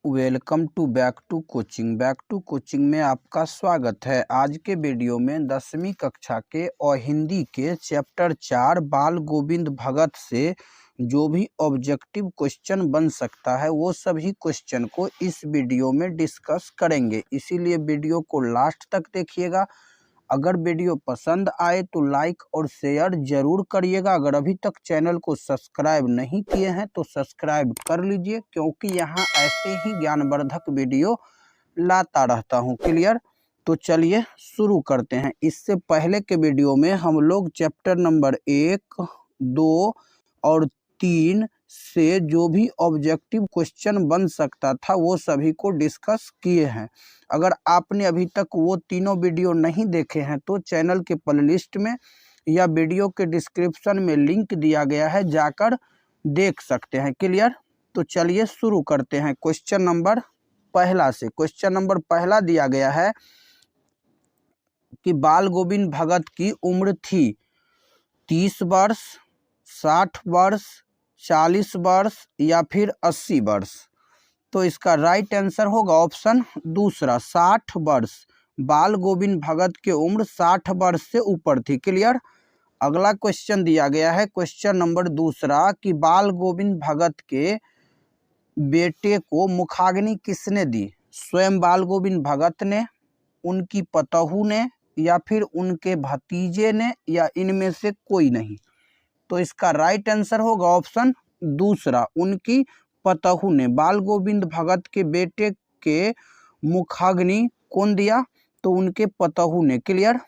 Welcome to back to coaching में आपका स्वागत है। आज के वीडियो में 10वीं कक्षा के और हिंदी के चैप्टर 4 बाल गोविंद भगत से जो भी ऑब्जेक्टिव क्वेश्चन बन सकता है वो सभी क्वेश्चन को इस वीडियो में डिस्कस करेंगे, इसीलिए वीडियो को लास्ट तक देखिएगा। अगर वीडियो पसंद आए तो लाइक और शेयर जरूर करिएगा। अगर अभी तक चैनल को सब्सक्राइब नहीं किए हैं तो सब्सक्राइब कर लीजिए, क्योंकि यहाँ ऐसे ही ज्ञानवर्धक वीडियो लाता रहता हूँ। क्लियर? तो चलिए शुरू करते हैं। इससे पहले के वीडियो में हम लोग चैप्टर नंबर 1, 2 और 3 से जो भी ऑब्जेक्टिव क्वेश्चन बन सकता था वो सभी को डिस्कस किए हैं। अगर आपने अभी तक वो तीनों वीडियो नहीं देखे हैं तो चैनल के प्लेलिस्ट में या वीडियो के डिस्क्रिप्शन में लिंक दिया गया है, जाकर देख सकते हैं। क्लियर? तो चलिए शुरू करते हैं क्वेश्चन नंबर पहला से। क्वेश्चन नंबर पहला दिया गया है कि बाल गोविंद भगत की उम्र थी 30 वर्ष, 60 वर्ष, 40 वर्ष या फिर 80 वर्ष। तो इसका राइट आंसर होगा ऑप्शन दूसरा, 60 वर्ष। बाल गोविंद भगत की उम्र 60 वर्ष से ऊपर थी। क्लियर? अगला क्वेश्चन दिया गया है क्वेश्चन नंबर दूसरा कि बाल गोविंद भगत के बेटे को मुखाग्नि किसने दी? स्वयं बाल गोविंद भगत ने, उनकी पतोहू ने या फिर उनके भतीजे ने या इनमें से कोई नहीं। तो इसका राइट आंसर होगा ऑप्शन दूसरा, उनकी पतोहू ने। बाल गोविंद भगत के बेटे के मुखाग्नि कौन दिया? तो उनके पतोहू ने। क्लियर?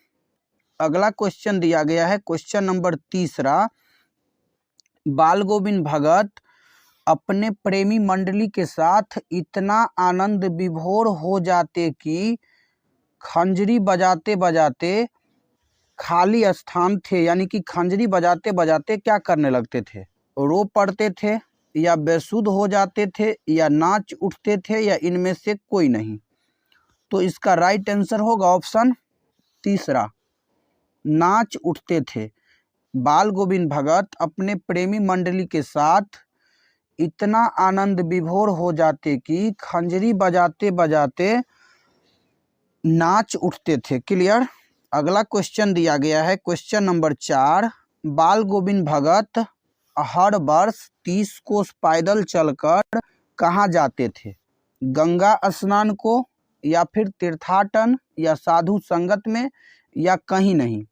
अगला क्वेश्चन दिया गया है क्वेश्चन नंबर तीसरा, बाल गोविंद भगत अपने प्रेमी मंडली के साथ इतना आनंद विभोर हो जाते कि खंजरी बजाते बजाते खाली स्थान थे, यानी कि खंजरी बजाते बजाते क्या करने लगते थे? रो पड़ते थे या बेसुध हो जाते थे या नाच उठते थे या इनमें से कोई नहीं। तो इसका राइट आंसर होगा ऑप्शन तीसरा, नाच उठते थे। बाल गोविंद भगत अपने प्रेमी मंडली के साथ इतना आनंद विभोर हो जाते कि खंजरी बजाते बजाते नाच उठते थे। क्लियर? अगला क्वेश्चन दिया गया है क्वेश्चन नंबर 4, बाल गोविंद भगत हर वर्ष 30 कोस पैदल चलकर कहाँ जाते थे? गंगा स्नान को या फिर तीर्थाटन या साधु संगत में या कहीं नहीं।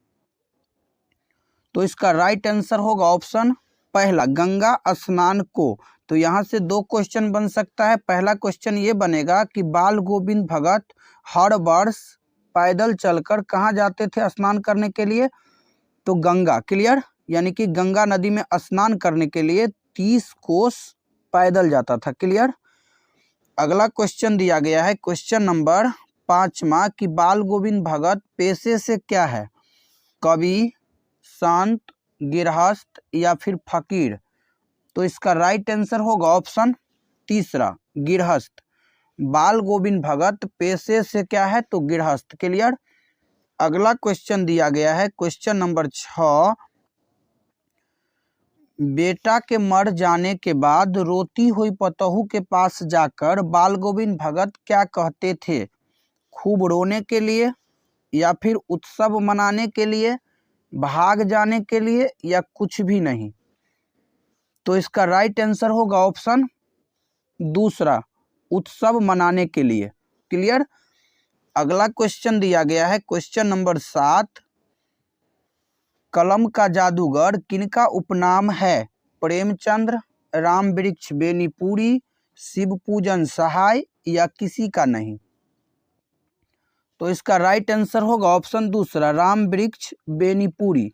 तो इसका राइट आंसर होगा ऑप्शन पहला, गंगा स्नान को। तो यहाँ से दो क्वेश्चन बन सकता है। पहला क्वेश्चन ये बनेगा कि बाल गोविंद भगत हर वर्ष पैदल चलकर कहाँ जाते थे स्नान करने के लिए? तो गंगा। क्लियर? यानी कि गंगा नदी में स्नान करने के लिए 30 कोस पैदल जाता था। क्लियर? अगला क्वेश्चन दिया गया है क्वेश्चन नंबर 5वां कि बाल गोविंद भगत पेशे से क्या है? कवि, संत, गृहस्थ या फिर फकीर। तो इसका राइट आंसर होगा ऑप्शन तीसरा, गृहस्थ। बाल गोविंद भगत पेशे से क्या है? तो गृहस्थ। क्लियर? अगला क्वेश्चन दिया गया है क्वेश्चन नंबर 6, बेटा के मर जाने के बाद रोती हुई पतोहू के पास जाकर बाल गोविंद भगत क्या कहते थे? खूब रोने के लिए या फिर उत्सव मनाने के लिए, भाग जाने के लिए या कुछ भी नहीं। तो इसका राइट आंसर होगा ऑप्शन दूसरा, उत्सव मनाने के लिए। क्लियर? अगला क्वेश्चन दिया गया है क्वेश्चन नंबर 7, कलम का जादूगर किनका उपनाम है? प्रेमचंद्र, राम वृक्ष बेनीपुरी, शिव पूजन सहाय या किसी का नहीं। तो इसका राइट आंसर होगा ऑप्शन दूसरा, राम वृक्ष बेनीपुरी।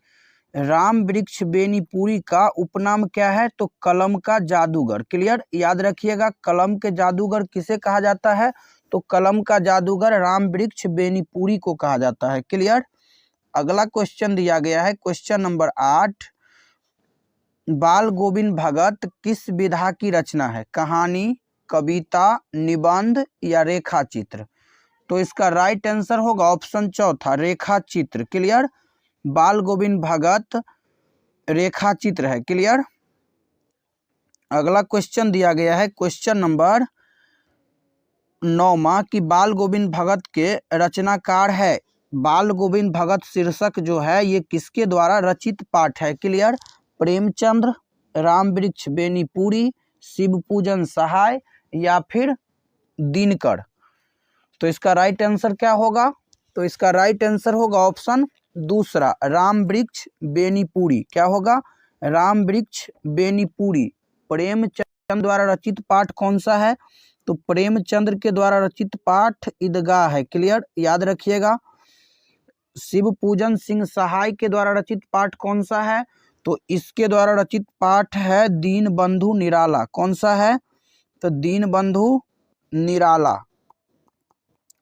राम वृक्ष बेनीपुरी का उपनाम क्या है? तो कलम का जादूगर। क्लियर? याद रखिएगा, कलम के जादूगर किसे कहा जाता है? तो कलम का जादूगर राम वृक्ष बेनीपुरी को कहा जाता है। क्लियर? अगला क्वेश्चन दिया गया है क्वेश्चन नंबर 8, बाल गोविंद भगत किस विधा की रचना है? कहानी, कविता, निबंध या रेखा चित्र। तो इसका राइट आंसर होगा ऑप्शन चौथा, रेखा चित्र। क्लियर? बाल गोविंद भगत रेखा चित्र है। क्लियर? अगला क्वेश्चन दिया गया है क्वेश्चन नंबर 9वां कि बाल गोविंद भगत के रचनाकार है। बाल गोविंद भगत शीर्षक जो है ये किसके द्वारा रचित पाठ है? क्लियर। प्रेमचंद्र, राम वृक्ष बेनीपुरी, शिव पूजन सहाय या फिर दिनकर। तो इसका राइट आंसर क्या होगा? तो इसका राइट आंसर होगा ऑप्शन दूसरा, राम वृक्ष बेनीपुरी। क्या होगा? राम वृक्ष बेनीपुरी। प्रेमचंद द्वारा रचित पाठ कौन सा है? तो प्रेमचंद्र के द्वारा रचित पाठ ईदगाह है। क्लियर, याद रखिएगा। शिव पूजन सिंह सहाय के द्वारा रचित पाठ कौन सा है? तो इसके द्वारा रचित पाठ है दीनबंधु निराला। कौन सा है? तो दीनबंधु निराला।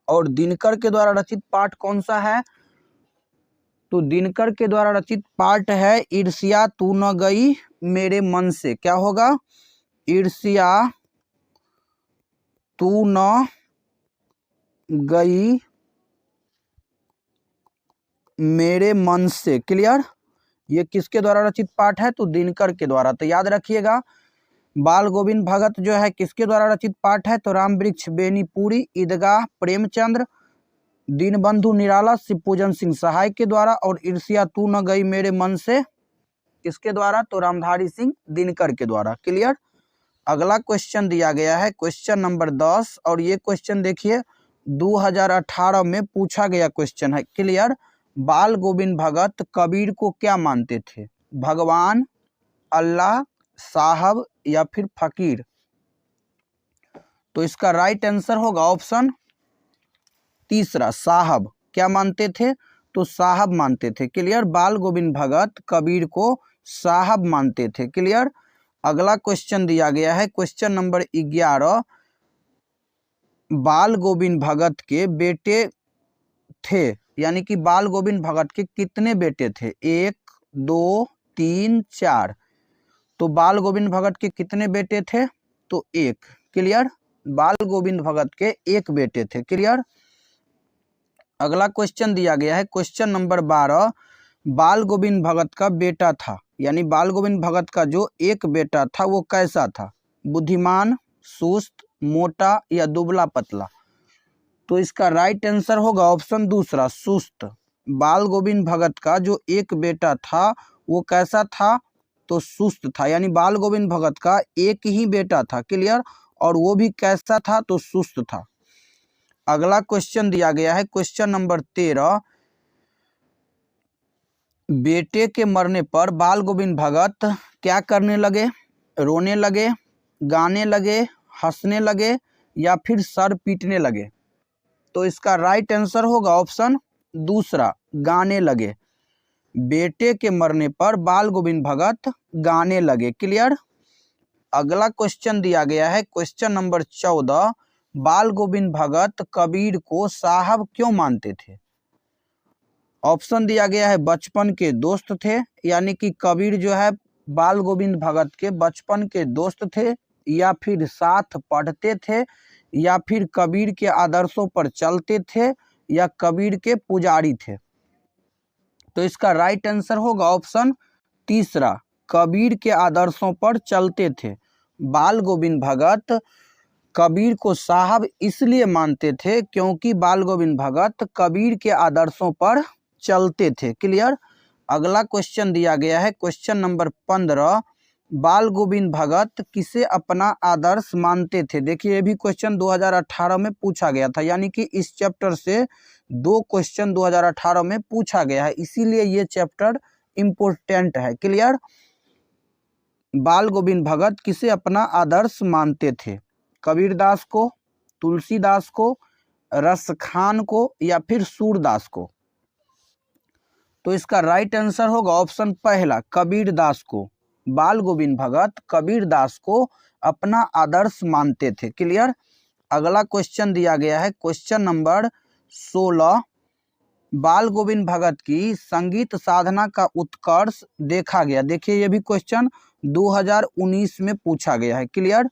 और दिनकर के द्वारा रचित पाठ कौन सा है? तो दिनकर के द्वारा रचित पाठ है ईर्ष्या तू न गई मेरे मन से। क्या होगा? ईर्ष्या तू न गई मेरे मन से। क्लियर, ये किसके द्वारा रचित पाठ है? तो दिनकर के द्वारा। तो याद रखिएगा, बाल गोविंद भगत जो है किसके द्वारा रचित पाठ है? तो राम वृक्ष बेनीपुरी, ईदगाह प्रेमचंद्र, दीनबंधु निराला शिव पूजन सिंह सहाय के द्वारा, और ईर्ष्या तू न गई मेरे मन से किसके द्वारा? तो रामधारी सिंह दिनकर के द्वारा। क्लियर। अगला क्वेश्चन दिया गया है क्वेश्चन नंबर 10, और ये क्वेश्चन देखिए 2018 में पूछा गया क्वेश्चन है। क्लियर। बाल गोविंद भगत कबीर को क्या मानते थे? भगवान, अल्लाह, साहब या फिर फकीर। तो इसका राइट आंसर होगा ऑप्शन तीसरा, साहब। क्या मानते थे? तो साहब मानते थे। क्लियर। बाल गोविंद भगत कबीर को साहब मानते थे। क्लियर। अगला क्वेश्चन दिया गया है क्वेश्चन नंबर 11, बाल गोविंद भगत के बेटे थे, यानी कि बाल गोविंद भगत के कितने बेटे थे? 1, 2, 3, 4। तो बाल गोविंद भगत के कितने बेटे थे? तो 1। क्लियर। बाल गोविंद भगत के 1 बेटे थे। क्लियर। अगला क्वेश्चन दिया गया है क्वेश्चन नंबर 12, बाल गोविंद भगत का बेटा था, यानी बाल गोविंद भगत का जो 1 बेटा था वो कैसा था? बुद्धिमान, सुस्त, मोटा या दुबला पतला। तो इसका राइट आंसर होगा ऑप्शन दूसरा, सुस्त। बाल गोविंद भगत का जो 1 बेटा था वो कैसा था? तो सुस्त था, यानी बाल गोविंद भगत का 1 ही बेटा था। क्लियर। और वो भी कैसा था? तो सुस्त था। अगला क्वेश्चन दिया गया है क्वेश्चन नंबर 13, बेटे के मरने पर बाल गोविंद भगत क्या करने लगे? रोने लगे, गाने लगे, हंसने लगे या फिर सर पीटने लगे। तो इसका राइट आंसर होगा ऑप्शन दूसरा, गाने लगे। बेटे के मरने पर बाल गोविंद भगत गाने लगे। क्लियर। अगला क्वेश्चन दिया गया है क्वेश्चन नंबर 14, बाल गोविंद भगत कबीर को साहब क्यों मानते थे? ऑप्शन दिया गया है बचपन के दोस्त थे, यानी कि कबीर जो है बाल गोविंद भगत के बचपन के दोस्त थे, या फिर साथ पढ़ते थे, या फिर कबीर के आदर्शों पर चलते थे, या कबीर के पुजारी थे। तो इसका राइट आंसर होगा ऑप्शन तीसरा, कबीर के आदर्शों पर चलते थे। बाल गोविंद भगत कबीर को साहब इसलिए मानते थे क्योंकि बाल गोविंद भगत कबीर के आदर्शों पर चलते थे। क्लियर। अगला क्वेश्चन दिया गया है क्वेश्चन नंबर 15, बाल गोविंद भगत किसे अपना आदर्श मानते थे? देखिए ये भी क्वेश्चन 2018 में पूछा गया था, यानी कि इस चैप्टर से 2 क्वेश्चन 2018 में पूछा गया है, इसीलिए ये चैप्टर इम्पोर्टेंट है। क्लियर। बाल गोविंद भगत किसे अपना आदर्श मानते थे? कबीरदास को, तुलसीदास को, रसखान को या फिर सूरदास को। तो इसका राइट आंसर होगा ऑप्शन पहला, कबीरदास को। बाल गोविंद भगत कबीरदास को अपना आदर्श मानते थे। क्लियर। अगला क्वेश्चन दिया गया है क्वेश्चन नंबर 16, बाल गोविंद भगत की संगीत साधना का उत्कर्ष देखा गया। देखिए ये भी क्वेश्चन 2019 में पूछा गया है। क्लियर।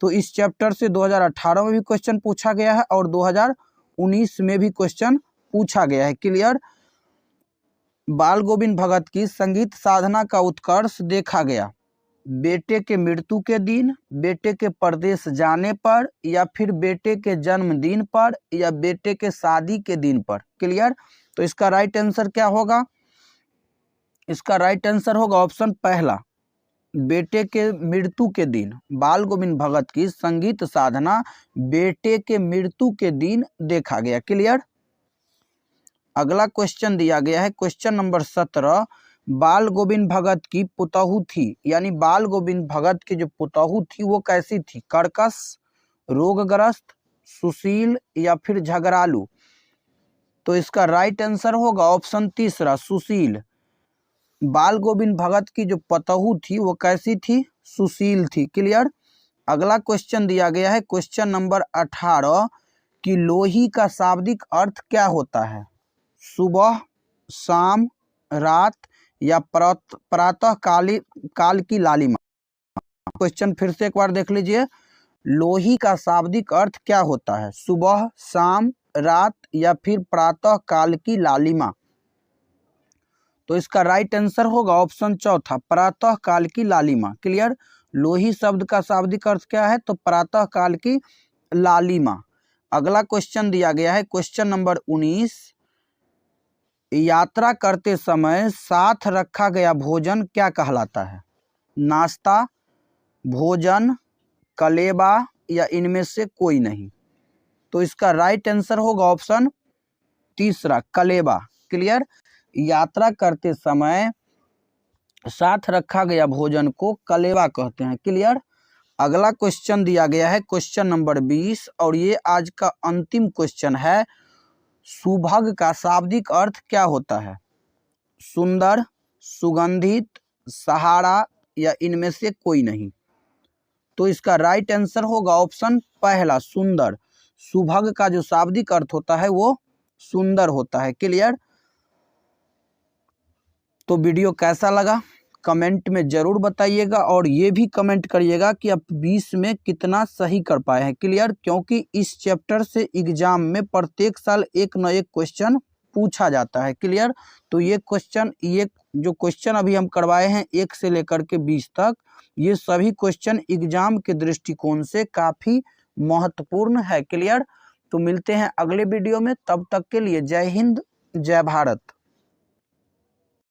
तो इस चैप्टर से 2018 में भी क्वेश्चन पूछा गया है और 2019 में भी क्वेश्चन पूछा गया है। क्लियर। बाल गोविंद भगत की संगीत साधना का उत्कर्ष देखा गया। बेटे के मृत्यु के दिन, बेटे के परदेश जाने पर, या फिर बेटे के जन्मदिन पर, या बेटे के शादी के दिन पर। क्लियर। तो इसका राइट आंसर क्या होगा? इसका राइट आंसर होगा ऑप्शन पहला, बेटे के मृत्यु के दिन। बाल गोविंद भगत की संगीत साधना बेटे के मृत्यु के दिन देखा गया। क्लियर। अगला क्वेश्चन दिया गया है क्वेश्चन नंबर 17, बाल गोविंद भगत की पुतहू थी, यानी बाल गोविंद भगत की जो पुतहू थी वो कैसी थी? कर्कश, रोगग्रस्त, सुशील, या फिर झगड़ालू। तो इसका राइट आंसर होगा ऑप्शन तीसरा, सुशील। बाल गोविंद भगत की जो पुतहू थी वो कैसी थी? सुशील थी। क्लियर। अगला क्वेश्चन दिया गया है क्वेश्चन नंबर 18 कि लोही का शाब्दिक अर्थ क्या होता है? सुबह, शाम, रात, या प्रातः काल की लालिमा। क्वेश्चन फिर से एक बार देख लीजिए, लोही का शाब्दिक अर्थ क्या होता है? सुबह, शाम, रात, या फिर प्रातः काल की लालिमा। तो इसका राइट आंसर होगा ऑप्शन चौथा, प्रातः काल की लालिमा। क्लियर। लोही शब्द का शाब्दिक अर्थ क्या है? तो प्रातः काल की लालिमा। अगला क्वेश्चन दिया गया है क्वेश्चन नंबर 19, यात्रा करते समय साथ रखा गया भोजन क्या कहलाता है? नाश्ता, भोजन, कलेबा, या इनमें से कोई नहीं। तो इसका राइट आंसर होगा ऑप्शन तीसरा, कलेबा। क्लियर। यात्रा करते समय साथ रखा गया भोजन को कलेबा कहते हैं। क्लियर। अगला क्वेश्चन दिया गया है क्वेश्चन नंबर 20 और ये आज का अंतिम क्वेश्चन है, सुभग का शाब्दिक अर्थ क्या होता है? सुंदर, सुगंधित, सहारा, या इनमें से कोई नहीं। तो इसका राइट आंसर होगा ऑप्शन पहला, सुंदर। सुभग का जो शाब्दिक अर्थ होता है वो सुंदर होता है। क्लियर। तो वीडियो कैसा लगा कमेंट में जरूर बताइएगा और ये भी कमेंट करिएगा कि आप 20 में कितना सही कर पाए हैं। क्लियर। क्योंकि इस चैप्टर से एग्जाम में प्रत्येक साल एक न एक क्वेश्चन पूछा जाता है। क्लियर। तो ये जो क्वेश्चन अभी हम करवाए हैं 1 से लेकर के 20 तक, ये सभी क्वेश्चन एग्जाम के दृष्टिकोण से काफी महत्वपूर्ण है। क्लियर। तो मिलते हैं अगले वीडियो में, तब तक के लिए जय हिंद, जय भारत।